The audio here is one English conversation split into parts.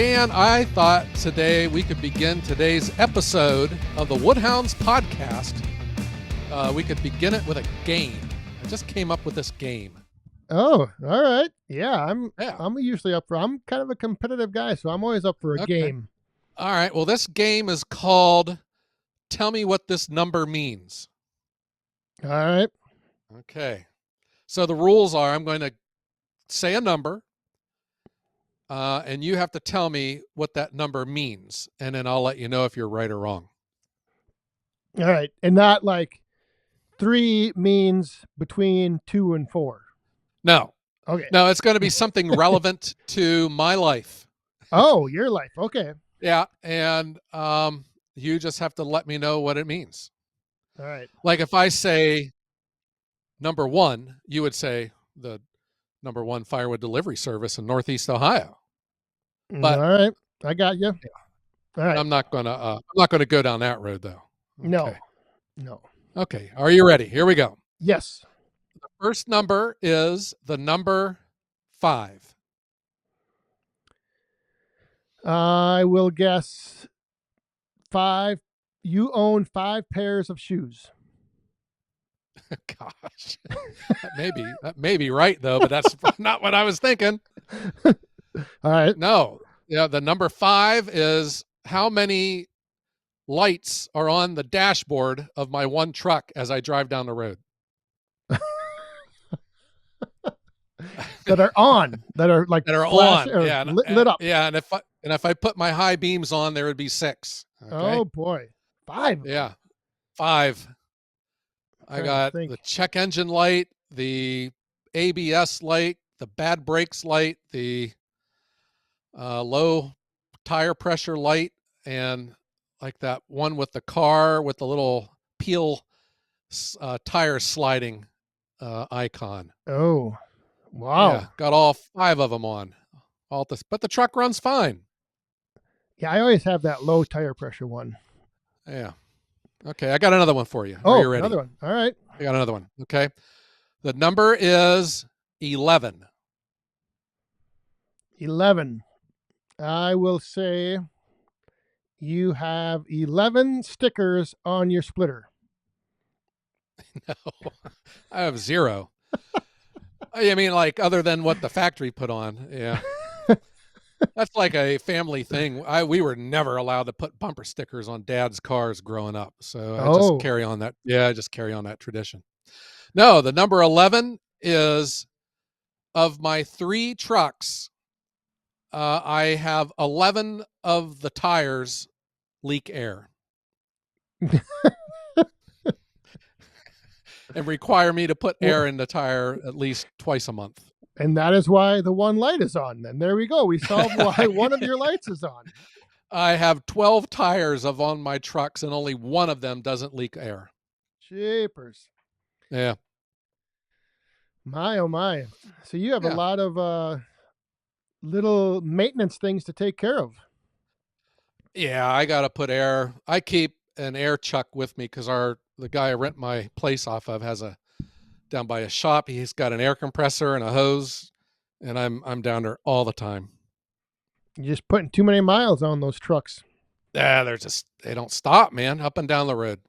Dan, I thought today we could begin today's episode of the Woodhounds podcast. We could begin it with a game. I just came up with this game. Oh, all right. Yeah, Yeah. I'm usually up for. I'm kind of a competitive guy, so I'm always up for a game. All right. Well, this game is called Tell Me What This Number Means. All right. Okay. So the rules are I'm going to say a number, and you have to tell me what that number means, and then I'll let you know if you're right or wrong. All right. And not like 3 means between 2 and 4. No. Okay. No, it's going to be something relevant to my life. Oh, your life. Okay. Yeah, and you just have to let me know what it means. All right. Like if I say number 1, you would say the number 1 firewood delivery service in Northeast Ohio. But all right, I got you. Yeah. All right. I'm not gonna go down that road though. Okay. No. Okay. Are you ready? Here we go. Yes. The first number is the number 5. I will guess 5. You own 5 pairs of shoes. Gosh, that may be right though, but that's not what I was thinking. All right. No, yeah, the number 5 is how many lights are on the dashboard of my one truck as I drive down the road. That are on, that are like that are flash, on, yeah, lit up. Yeah, and if I put my high beams on, there would be 6. Okay? Oh boy, 5. Yeah, 5. I got think. the check engine light, the ABS light, the bad brakes light, the low tire pressure light, and like that one with the car with the little peel tire sliding icon. Oh, wow. Yeah, got all 5 of them on. But the truck runs fine. Yeah, I always have that low tire pressure one. Yeah. Okay, I got another one for you. Oh, Are you ready? Another one. All right. I got another one. Okay. The number is 11. 11. I will say you have 11 stickers on your splitter. No, I have 0. I mean, like other than what the factory put on. Yeah. That's like a family thing. We were never allowed to put bumper stickers on Dad's cars growing up. So I just carry on that. Yeah, I just carry on that tradition. No, the number 11 is of my 3 trucks. I have 11 of the tires leak air and require me to put air in the tire at least twice a month. And that is why the one light is on. And there we go. We solved why one of your lights is on. I have 12 tires on my trucks, and only one of them doesn't leak air. Jeepers. Yeah. My, oh my. So you have a lot of little maintenance things to take care of. Yeah, I got to put air. I keep an air chuck with me because the guy I rent my place off of has down by a shop. He's got an air compressor and a hose, and I'm down there all the time. You're just putting too many miles on those trucks. Yeah, they don't stop, man, up and down the road.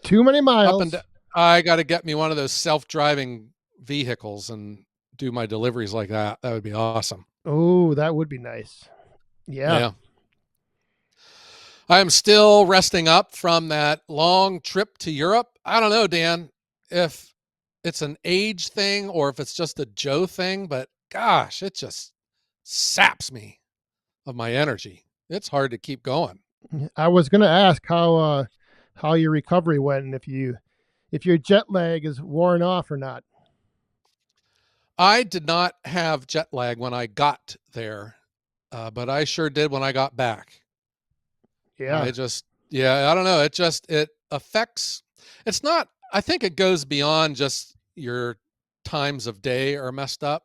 Too many miles. I got to get me one of those self-driving vehicles and do my deliveries like that. That would be awesome. Oh, that would be nice. Yeah. I am still resting up from that long trip to Europe. I don't know, Dan, if it's an age thing or if it's just a Joe thing, but gosh, it just saps me of my energy. It's hard to keep going. I was going to ask how your recovery went and if your jet lag is worn off or not. I did not have jet lag when I got there, but I sure did when I got back. Yeah. I don't know. It affects, it's not, I think it goes beyond just your times of day are messed up.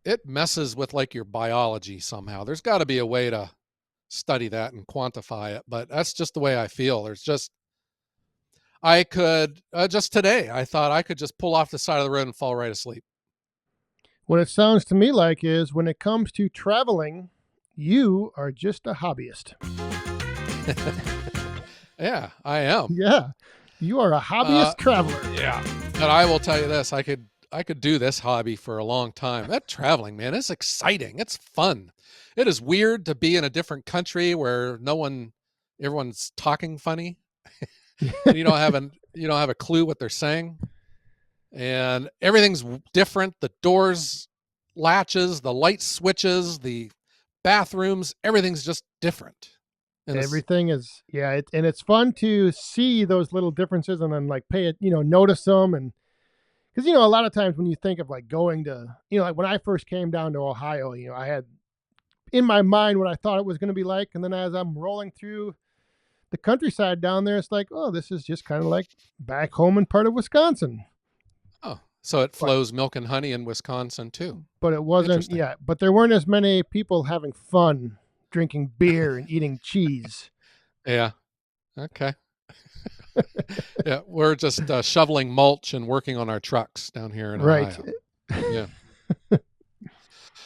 It messes with like your biology somehow. There's got to be a way to study that and quantify it, but that's just the way I feel. I could, just today, I thought I could just pull off the side of the road and fall right asleep. What it sounds to me like is when it comes to traveling, you are just a hobbyist. Yeah, I am. Yeah, you are a Uh, hobbyist traveler. yeah. But I will tell you this, I could do this hobby for a long time. That traveling, man, it's exciting. It's fun. It is weird to be in a different country where everyone's talking funny and you don't have a clue what they're saying. And everything's different. The doors, latches, the light switches, the bathrooms, everything's just different. And it's Everything is, yeah, and it's fun to see those little differences and then like pay it, notice them. And because a lot of times when you think of like going to, like when I first came down to Ohio, I had in my mind what I thought it was going to be like, and then as I'm rolling through the countryside down there, it's like, oh, this is just kind of like back home in part of Wisconsin. oh, so it But flows milk and honey in Wisconsin too. but it wasn't, Interesting. yeah. But there weren't as many people having fun drinking beer and eating cheese. Yeah. Okay. Yeah, we're just shoveling mulch and working on our trucks down here in Right. Ohio. Yeah.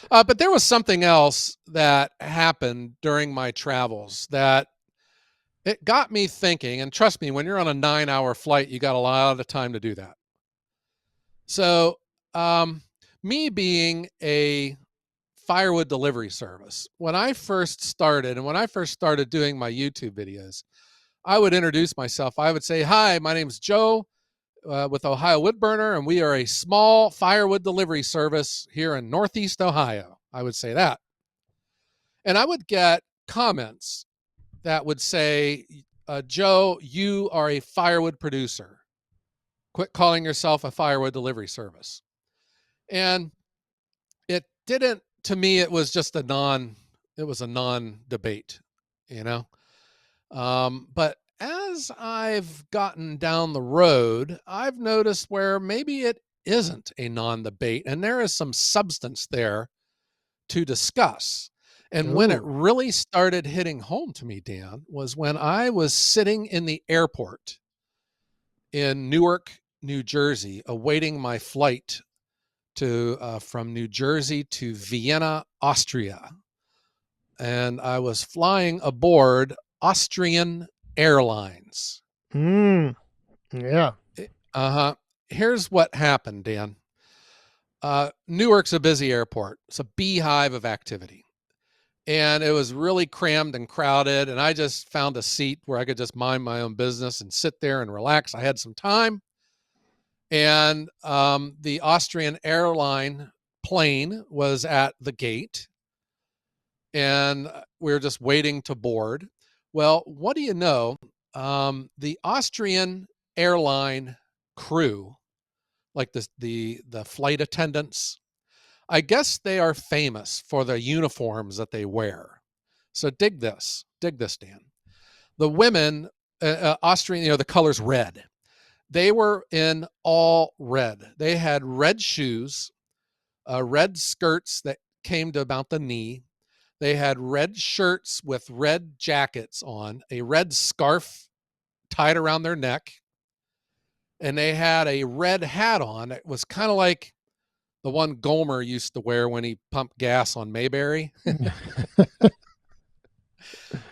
But there was something else that happened during my travels that it got me thinking. And trust me, when you're on a 9-hour flight, you got a lot of time to do that. So, um, me being a firewood delivery service, when I first started and when I first started doing my YouTube videos, I would introduce myself. I would say, "Hi, my name's Joe with Ohio Woodburner, and we are a small firewood delivery service here in Northeast Ohio." I would say that. And I would get comments that would say, "Joe, you are a firewood producer. Quit calling yourself a firewood delivery service." And it didn't, to me, it was a non debate, you know? But as I've gotten down the road, I've noticed where maybe it isn't a non debate and there is some substance there to discuss. And when it Oh, really started hitting home to me, Dan, was when I was sitting in the airport in Newark, New Jersey, awaiting my flight to from New Jersey to Vienna, Austria, and I was flying aboard Austrian Airlines. mm, yeah. Uh huh. Here's what happened, Dan. Newark's a busy airport. It's a beehive of activity. And it was really crammed and crowded. And I just found a seat where I could just mind my own business and sit there and relax. I had some time. And the Austrian airline plane was at the gate. And we were just waiting to board. Well, what do you know? The Austrian airline crew, like the flight attendants, I guess they are famous for the uniforms that they wear. So dig this, Dan. The women, Austrian, the color's red. They were in all red. They had red shoes, red skirts that came to about the knee. They had red shirts with red jackets on, a red scarf tied around their neck, and they had a red hat on. It was kind of like the one Gomer used to wear when he pumped gas on Mayberry.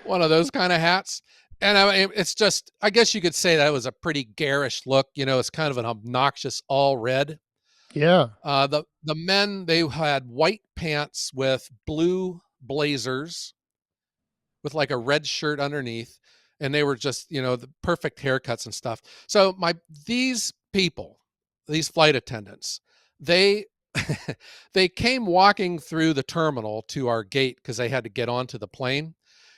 One of those kind of hats. And it's just, I guess you could say that was a pretty garish look. It's kind of an obnoxious all red. Yeah. The men, they had white pants with blue blazers with like a red shirt underneath, and they were just the perfect haircuts and stuff. So these people, these flight attendants, they they came walking through the terminal to our gate because they had to get onto the plane.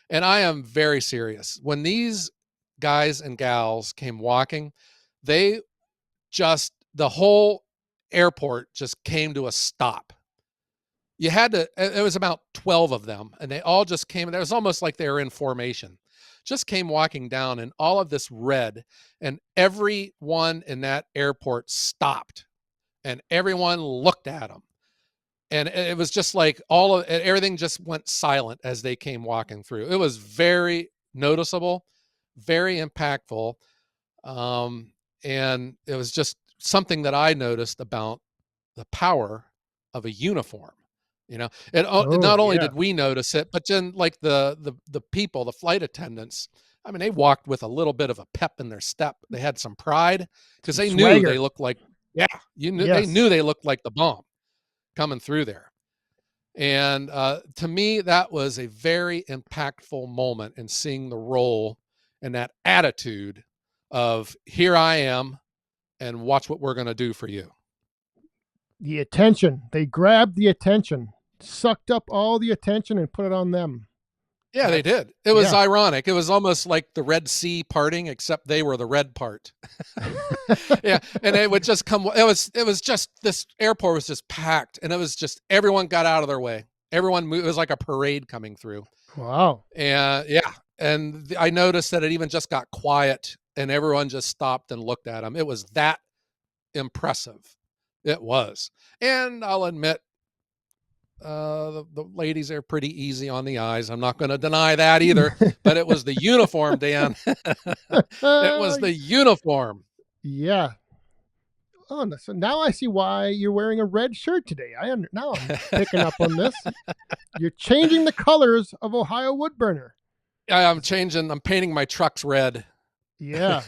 And I am very serious, when these guys and gals came walking, they just the whole airport just came to a stop. You had to, it was about 12 of them, and they all just came. It was almost like they were in formation, just came walking down in all of this red, and everyone in that airport stopped and everyone looked at them. And it was just like everything just went silent as they came walking through. It was very noticeable, very impactful. Um, and it was just something that I noticed about the power of a uniform. You know, and Oh, not only yeah. did we notice it, but then like the people, the flight attendants, I mean, they walked with a little bit of a pep in their step. They had some pride because Some they knew they swagger. looked like, yeah, they knew Yes. they looked like the bomb coming through there. And to me, that was a very impactful moment in seeing the role and that attitude of here I am and watch what we're going to do for you. The attention. They grabbed the attention, sucked up all the attention and put it on them. Yeah, they That's did. It was yeah. ironic. It was almost like the Red Sea parting, except they were the red part. Yeah, and it would just come. It was just this airport was just packed, and it was just everyone got out of their way. Everyone moved. It was like a parade coming through, Wow. and yeah, and I noticed that it even just got quiet, and everyone just stopped and looked at them. It was that impressive. It was, and I'll admit the ladies are pretty easy on the eyes. I'm not going to deny that either. But it was the uniform, Dan. It was the uniform. Yeah. Oh, so now I see why you're wearing a red shirt today. Now I'm picking up on this. You're changing the colors of Ohio Woodburner. I'm changing. I'm painting my trucks red. Yeah.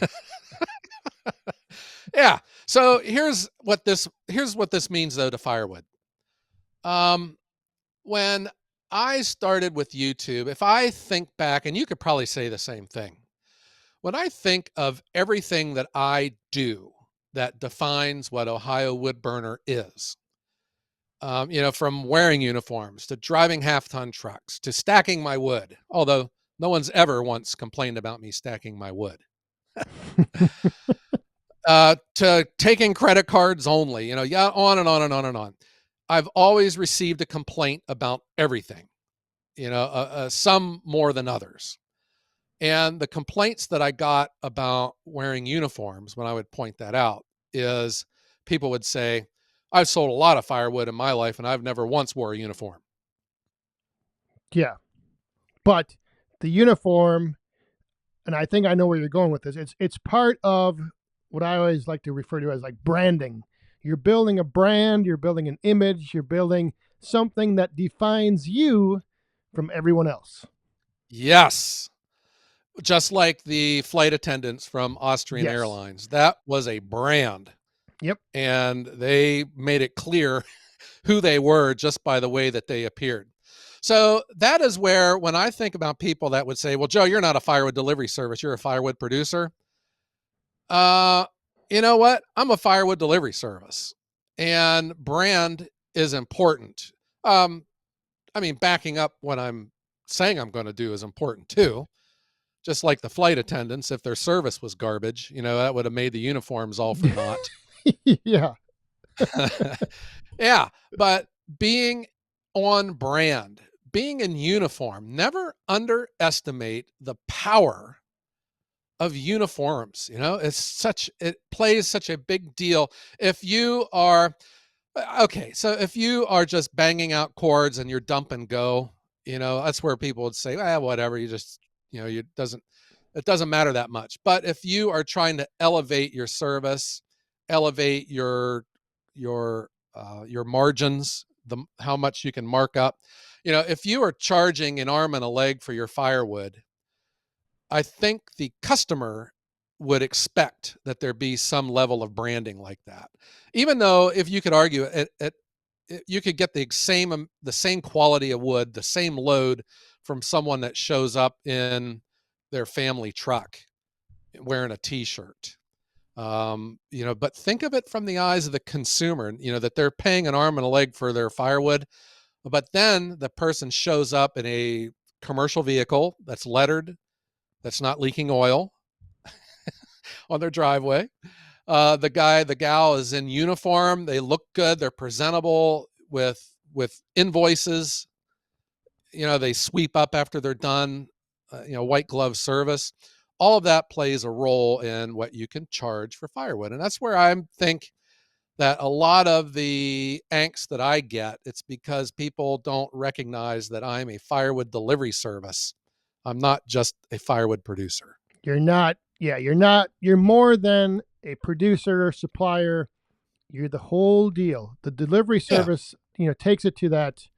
Yeah. So here's what this means though to firewood. Um, when I started with YouTube, if I think back, and you could probably say the same thing, when I think of everything that I do that defines what Ohio Woodburner is, from wearing uniforms to driving half-ton trucks to stacking my wood, although no one's ever once complained about me stacking my wood, to taking credit cards only, yeah, on and on and on and on. I've always received a complaint about everything, some more than others. And the complaints that I got about wearing uniforms when I would point that out is people would say, I've sold a lot of firewood in my life and I've never once wore a uniform. Yeah. But the uniform, and I think I know where you're going with this. It's part of what I always like to refer to as like branding. You're building a brand, you're building an image, you're building something that defines you from everyone else. Yes. Just like the flight attendants from Austrian Yes. Airlines. That was a brand. Yep. And they made it clear who they were just by the way that they appeared. So that is where, when I think about people that would say, well, Joe, you're not a firewood delivery service, you're a firewood producer. Uh, you know what? I'm a firewood delivery service, and brand is important. I mean, backing up what I'm saying I'm going to do is important too. Just like the flight attendants, if their service was garbage, that would have made the uniforms all for naught. Yeah. Yeah, but being on brand, being in uniform, never underestimate the power of uniforms. It plays such a big deal. If you are okay, so if you are just banging out chords and you're dump and go, that's where people would say, whatever, you just, it doesn't matter that much. But if you are trying to elevate your service, elevate your margins, how much you can mark up, if you are charging an arm and a leg for your firewood, I think the customer would expect that there be some level of branding like that. Even though, if you could argue you could get the same quality of wood, the same load from someone that shows up in their family truck wearing a t-shirt. But think of it from the eyes of the consumer, that they're paying an arm and a leg for their firewood, but then the person shows up in a commercial vehicle that's lettered, that's not leaking oil on their driveway. The gal is in uniform. They look good. They're presentable with invoices. They sweep up after they're done. White glove service. All of that plays a role in what you can charge for firewood, and that's where I think that a lot of the angst that I get, it's because people don't recognize that I'm a firewood delivery service. I'm not just a firewood producer. You're not, yeah, you're not, you're more than a producer or supplier. You're the whole deal. The delivery Yeah. service, takes it to that.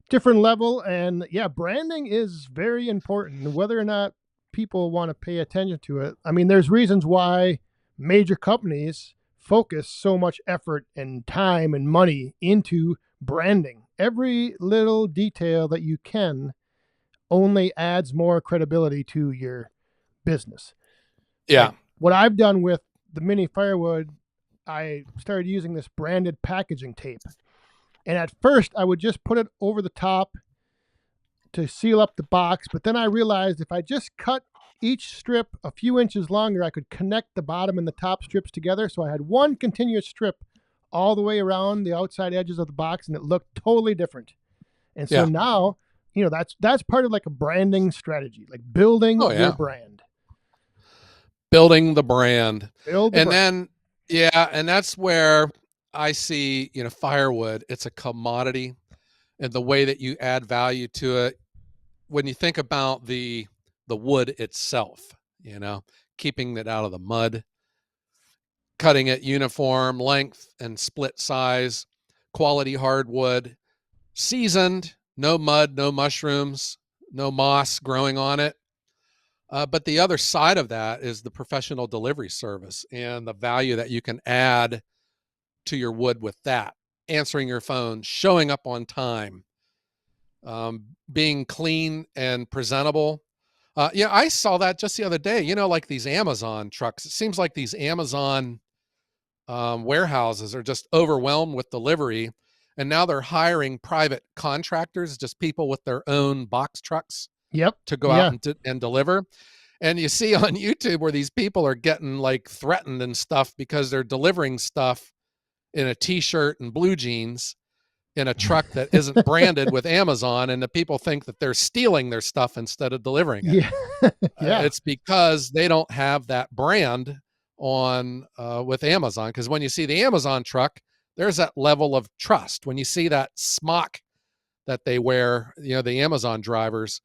different level. And yeah, branding is very important. Whether or not people want to pay attention to it, I mean, there's reasons why major companies focus so much effort and time and money into branding. Every little detail that you can only adds more credibility to your business. Yeah. Like what I've done with the mini firewood, I started using this branded packaging tape. And at first, I would just put it over the top to seal up the box. But then I realized if I just cut each strip a few inches longer, I could connect the bottom and the top strips together. So I had one continuous strip all the way around the outside edges of the box, and it looked totally different. And so Yeah. now, that's part of like a branding strategy, like building Oh, your yeah. brand. Building the brand. Build the And brand. then, yeah, and that's where I see, firewood, it's a commodity, and the way that you add value to it, when you think about the wood itself, keeping it out of the mud, cutting it uniform length and split size, quality hardwood, seasoned, no mud, no mushrooms, no moss growing on it. But the other side of that is the professional delivery service and the value that you can add to your wood with that. Answering your phone, showing up on time, being clean and presentable. Yeah, I saw that just the other day. Like these Amazon trucks. It seems like these Amazon warehouses are just overwhelmed with delivery, and now they're hiring private contractors, just people with their own box trucks Yep. to go out Yeah. and deliver. And you see on YouTube where these people are getting like threatened and stuff because they're delivering stuff in a t-shirt and blue jeans in a truck that isn't branded with Amazon, and the people think that they're stealing their stuff instead of delivering it. Yeah. Yeah. It's because they don't have that brand on with Amazon. Because when you see the Amazon truck, there's that level of trust. When you see that smock that they wear, the Amazon drivers,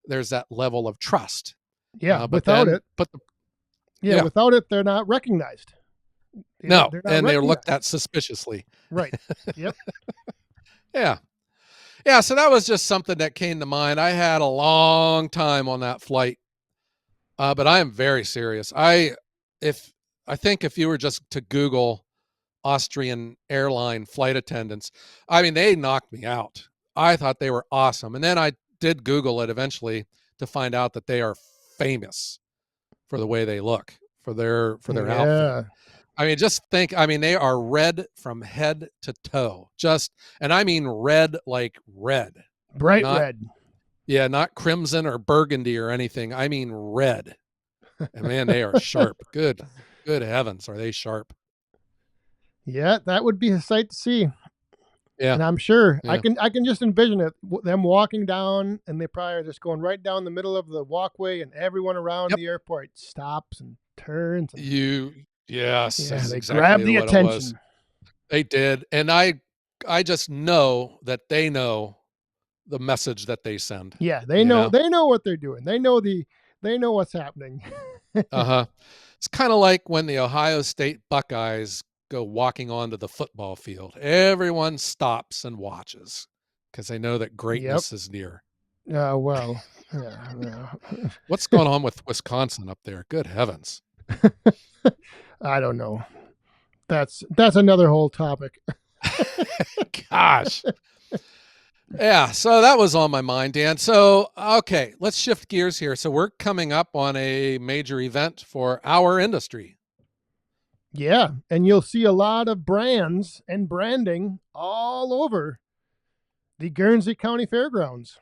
there's that level of trust. Yeah. But then, Yeah, yeah, without it, they're not recognized. no, They're not and they're looked recognized. at suspiciously. Right. Yep. Yeah. Yeah. So that was just something that came to mind. I had a long time on that flight. But I am very serious. If I think if you were just to Google Austrian airline flight attendants, I mean, they knocked me out. I thought they were awesome. And then I did Google it eventually to find out that they are famous for the way they look, for their outfit. Yeah. I mean, just think, I mean, they are red from head to toe. And I mean red like red. Bright Not red. Yeah, not crimson or burgundy or anything. I mean red. And man, they are sharp. Good heavens, are they sharp? Yeah, that would be a sight to see. Yeah, And I'm sure I yeah. can just envision it, them walking down, and they probably are just going right down the middle of the walkway, and everyone around Yep. the airport stops and turns, and Yes, yeah, that's they grab exactly the what it was. attention. They did. And I just know that they know the message that they send, Yeah, you know? they know what they're doing. They know what's happening. Uh-huh. It's kind of like when the Ohio State Buckeyes go walking onto the football field. Everyone stops and watches because they know that Yep. greatness is near. Well, yeah, yeah. What's going on with Wisconsin up there? Good heavens. I don't know. That's another whole topic. Gosh. Yeah, so that was on my mind, Dan. So, okay, let's shift gears here. So, we're coming up on a major event for our industry. Yeah, and you'll see a lot of brands and branding all over the Guernsey County Fairgrounds.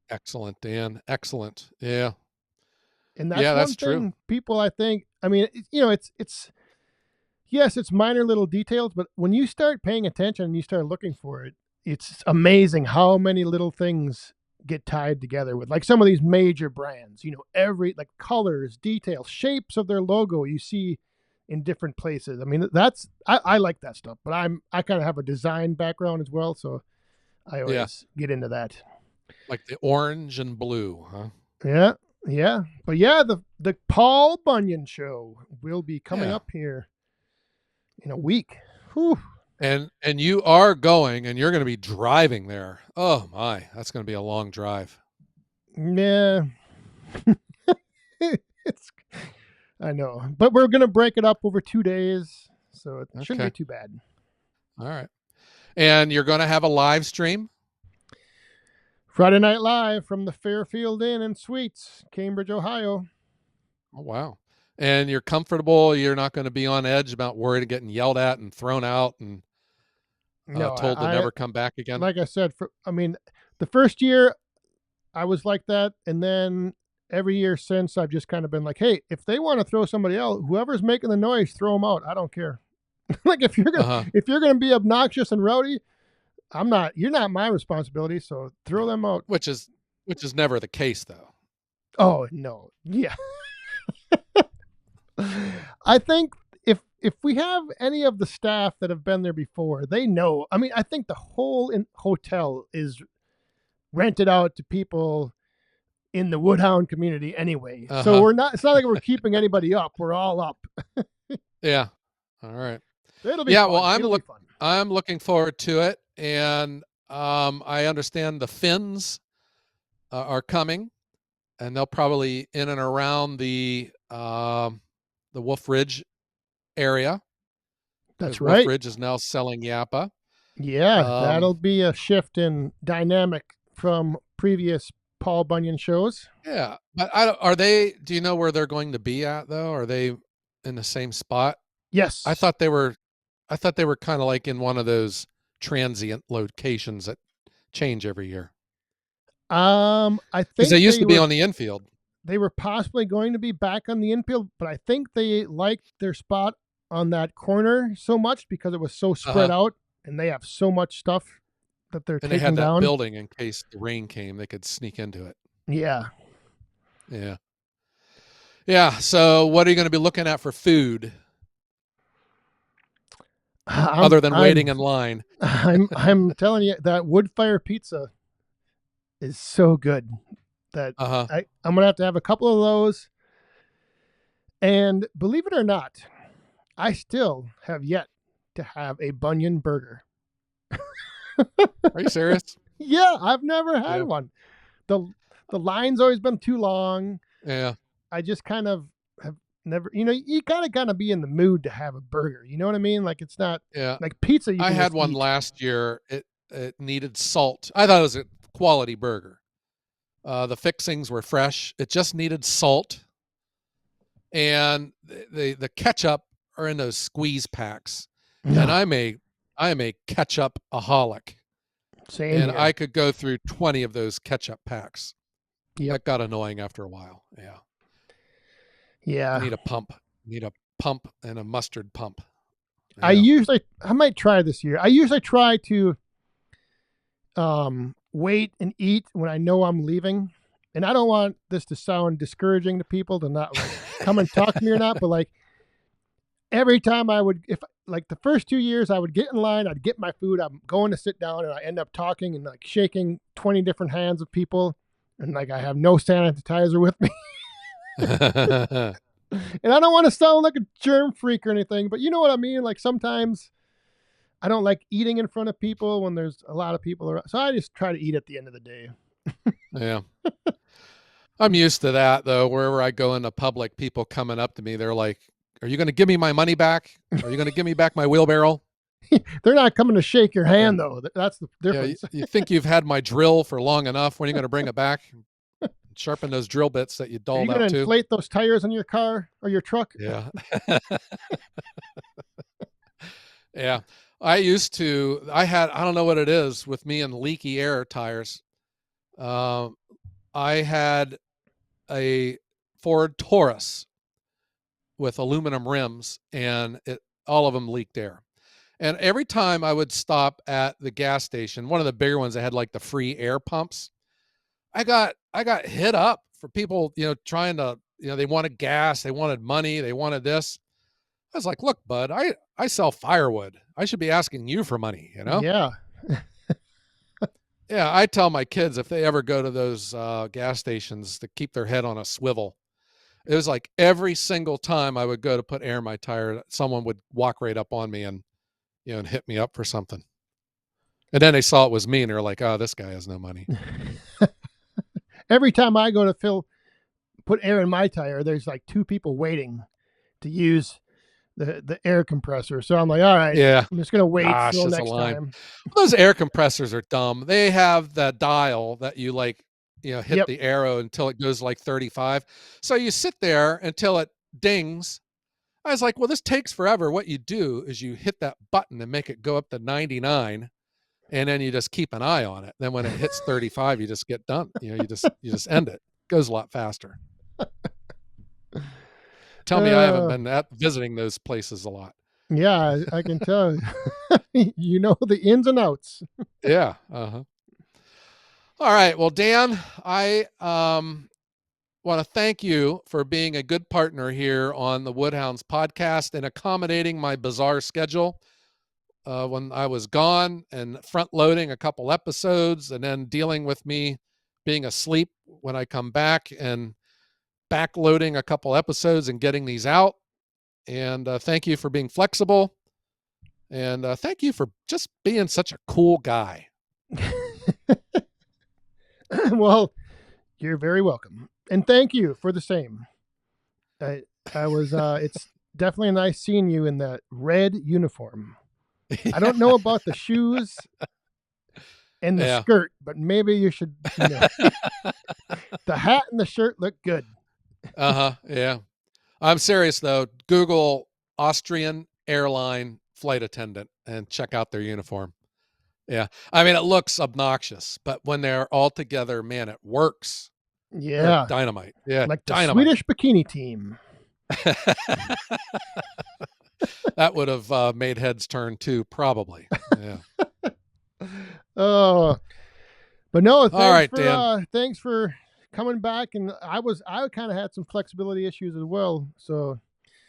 Excellent, Dan. Excellent. Yeah. And that's Yeah, one that's true. thing people, I think, I mean, it's yes, it's minor little details, but when you start paying attention and you start looking for it, it's amazing how many little things get tied together with like some of these major brands, every like colors, details, shapes of their logo you see in different places. I mean, I like that stuff, but I kind of have a design background as well, so I Yeah. always get into that. Like the orange and blue, huh? Yeah, yeah, but yeah, the Paul Bunyan Show will be coming Yeah. up here in a week. Whew. And you are going, and you're going to be driving there. Oh my, that's going to be a long drive. Yeah. It's I know, but we're gonna break it up over 2 days, so it shouldn't be Okay. too bad. All right. And you're going to have a live stream? Friday Night Live from the Fairfield Inn and Suites, Cambridge, Ohio. Oh, wow. And you're comfortable. You're not going to be on edge about worried of getting yelled at and thrown out and No, told to I never come back again. like I said, I mean, the first year I was like that, and then every year since I've just kind of been like, hey, if they want to throw somebody out, whoever's making the noise, throw them out. I don't care. Like Uh huh. if you're gonna be obnoxious and rowdy, I'm not. You're not my responsibility. So throw them out. Which is never the case though. Oh no, yeah. I think if we have any of the staff that have been there before, they know. I mean, I think the whole hotel is rented out to people in the Woodhound community anyway. Uh So huh. we're not. It's not like we're keeping anybody up. We're all up. Yeah. All right. It'll be Yeah. Well, fun. It'll be fun. I'm looking forward to it, and I understand the Finns are coming, and they'll probably in and around the Wolf Ridge area, That's because Wolf right. Ridge is now selling Yappa. Yeah, Um, that'll be a shift in dynamic from previous Paul Bunyan shows. yeah, but I don't, are they? Do you know where they're going to be at though? Are they in the same spot? I Yes. thought they were. I thought they were kind of like in one of those transient locations that change every year, I because they think used to be on the infield. they were possibly going to be back on the infield, but I think they liked their spot on that corner so much because it was so Uh spread huh. out and they have so much stuff that they're And they had taking that down. building in case the rain came, they could sneak into it. Yeah. Yeah. Yeah. So, what are you going to be looking at for food I'm other than I'm waiting in line? I'm telling you that wood fire pizza is so good that Uh huh. I'm gonna have to have a couple of those. And believe it or not, I still have yet to have a Bunyan burger. Are you serious? Yeah, I've never had Yeah. one. The the line's always been too long. Yeah. I just kind of have never, you gotta be in the mood to have a burger. You know what I mean? Like it's not Yeah. like pizza you I can had just one eat. last year. It needed salt. I thought it was a quality burger. The fixings were fresh. It just needed salt, and the ketchup are in those squeeze packs. And No, I am a ketchup aholic, same and here. I could go through 20 of those ketchup packs. Yep. That got annoying after a while. Yeah. I Yeah. need a pump. I need a pump and a mustard pump. I Yeah. usually I might try this year. I usually try to wait and eat when I know I'm leaving. And I don't want this to sound discouraging to people to not like come and talk to me or not, but like every time I would, if like the first 2 years, I would get in line, I'd get my food, I'm going to sit down, and I end up talking and like shaking 20 different hands of people. And like I have no sanitizer with me. And I don't want to sound like a germ freak or anything, but you know what I mean? Like sometimes I don't like eating in front of people when there's a lot of people around. So I just try to eat at the end of the day. Yeah. I'm used to that though. Wherever I go into public, people coming up to me, they're like, "Are you going to give me my money back? Are you going to give me back my wheelbarrow?" They're not coming to shake your Yeah. hand though. That's the Yeah. difference. You think you've had my drill for long enough? When are you going to bring it back? Sharpen those drill bits that you Are you doled going to out too. inflate those tires on your car or your truck? Yeah. Yeah. I don't know what it is with me and leaky air tires. Um, I had a Ford Taurus with aluminum rims, and all of them leaked air. And every time I would stop at the gas station, one of the bigger ones that had like the free air pumps, I got hit up for people, trying to, they wanted gas, they wanted money, they wanted this. I was like, look, bud, I sell firewood. I should be asking you for money, you know? Yeah. Yeah, I tell my kids if they ever go to those gas stations to keep their head on a swivel. It was like every single time I would go to put air in my tire, someone would walk right up on me and and hit me up for something. And then they saw it was me and they're like, oh, this guy has no money. Every time I go to put air in my tire, there's like 2 people waiting to use the air compressor. So I'm like, all right, Yeah. I'm just going to wait Gosh, till it's a next line. time. Those air compressors are dumb. They have the dial that you like, hit Yep. the arrow until it goes like 35. So you sit there until it dings. I was like, well, this takes forever. What you do is you hit that button and make it go up to 99, and then you just keep an eye on it. Then when it hits 35, you just get done. You just end it. It goes a lot faster. Tell me I haven't been visiting those places a lot. Yeah, I can tell. You know the ins and outs. Yeah. Uh-huh. All right. Well, Dan, I want to thank you for being a good partner here on the Woodhounds podcast and accommodating my bizarre schedule when I was gone and front loading a couple episodes and then dealing with me being asleep when I come back and backloading a couple episodes and getting these out. And thank you for being flexible. And thank you for just being such a cool guy. Well, you're very welcome. And thank you for the same. I was it's definitely nice seeing you in that red uniform. I don't know about the shoes and the skirt, but maybe you should, the hat and the shirt look good. Yeah. I'm serious though. Google Austrian airline flight attendant and check out their uniform. Yeah. I mean, it looks obnoxious, but when they're all together, man, it works. Yeah. They're dynamite. Yeah. Like the dynamite. Swedish bikini team. That would have made heads turn too, probably. Yeah. Oh, but no, Dan. Thanks for coming back. And I kind of had some flexibility issues as well. So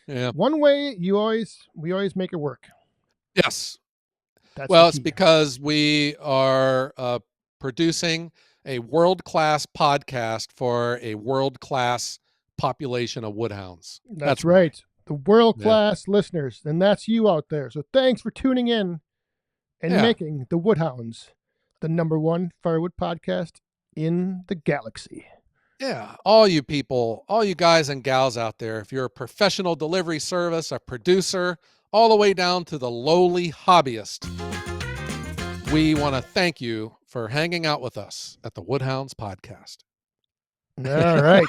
yeah, one way we always make it work. Yes. That's it's because we are producing a world-class podcast for a world-class population of woodhounds. That's right. Why. The world-class listeners, and that's you out there. So thanks for tuning in and making the Woodhounds the #1 firewood podcast in the galaxy. Yeah, all you people, all you guys and gals out there, if you're a professional delivery service, a producer, all the way down to the lowly hobbyist, we want to thank you for hanging out with us at the Woodhounds podcast. All right.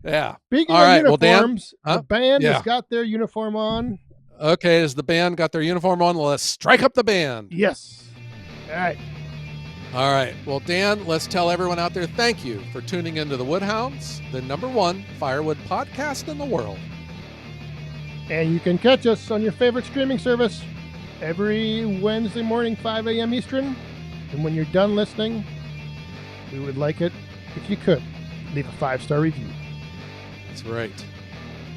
Yeah. Speaking all of right. uniforms, well, Dan, the band has got their uniform on. Okay, has the band got their uniform on? Let's strike up the band. Yes. All right. All right. Well, Dan, let's tell everyone out there, thank you for tuning into the Woodhounds, the #1 firewood podcast in the world. And you can catch us on your favorite streaming service every Wednesday morning, 5 a.m. Eastern. And when you're done listening, we would like it if you could leave a 5-star review. That's right.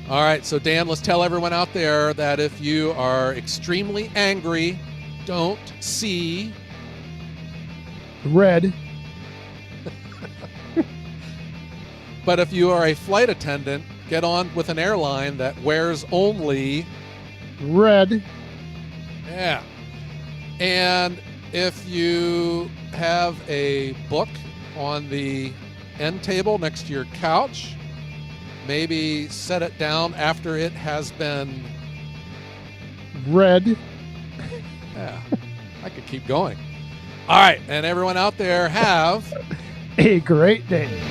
All right. So, Dan, let's tell everyone out there that if you are extremely angry, don't see red. But if you are a flight attendant, get on with an airline that wears only red. Yeah. And if you have a book on the end table next to your couch, maybe set it down after it has been red. Yeah. I could keep going. All right. And everyone out there, have a great day.